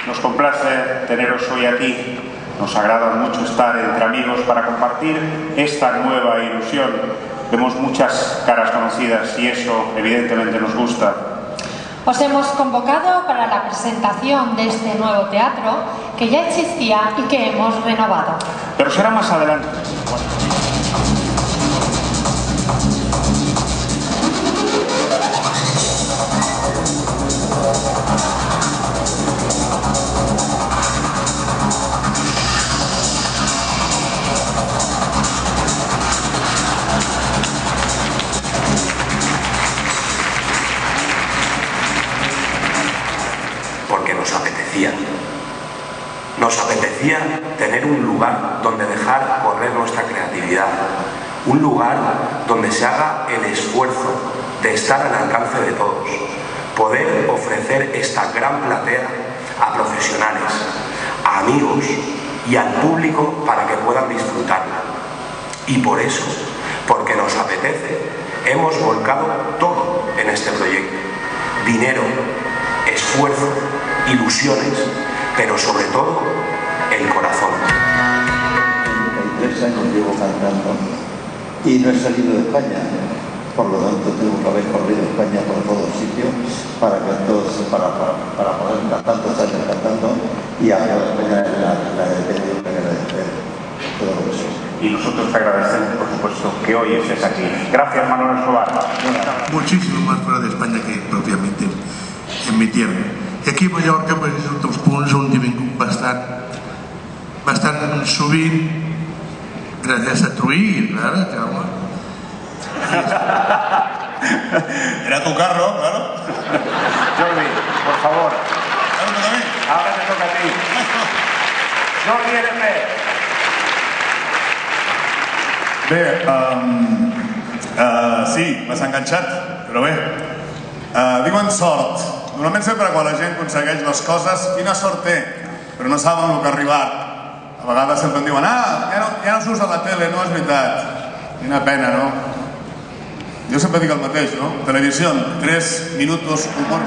Nos complace teneros hoy aquí. Nos agrada mucho estar entre amigos para compartir esta nueva ilusión. Vemos muchas caras conocidas y eso evidentemente nos gusta. Os hemos convocado para la presentación de este nuevo teatro que ya existía y que hemos renovado. Pero será más adelante. Porque nos apetecía tener un lugar donde dejar correr nuestra creatividad, un lugar donde se haga el esfuerzo de estar al alcance de todos, poder ofrecer esta gran platea a profesionales, a amigos y al público para que puedan disfrutarla. Y por eso, porque nos apetece, hemos volcado todo en este proyecto: dinero, esfuerzo, ilusiones, pero sobre todo el corazón. 33 años llevo cantando y no he salido de España, por lo tanto tengo que haber corrido España por todos sitios para poder estar tantos años cantando, y a España la he tenido que agradecer todo eso. Y nosotros te agradecemos, por supuesto, que hoy estés aquí. Gracias, Manuel Escobar. Muchísimo más fuera de España que pròpiament en mi tierra. I aquí a Mallorca pues, és un dels punts on he vingut bastant sovint, gràcies a Truí, claro, Jaume. Era tu carro, claro. Jordi, por favor. Ahora te toca a ti. Jordi, eres sí, m'has enganxat, però bé. Diuen sort. Normalment sempre quan la gent aconsegueix les coses, quina sort té, però no saben el que ha arribat. A vegades sempre em diuen, ja no surts a la tele, no és veritat. Quina pena, no? Jo sempre dic el mateix, no? Televisió, 3 minutos, humor.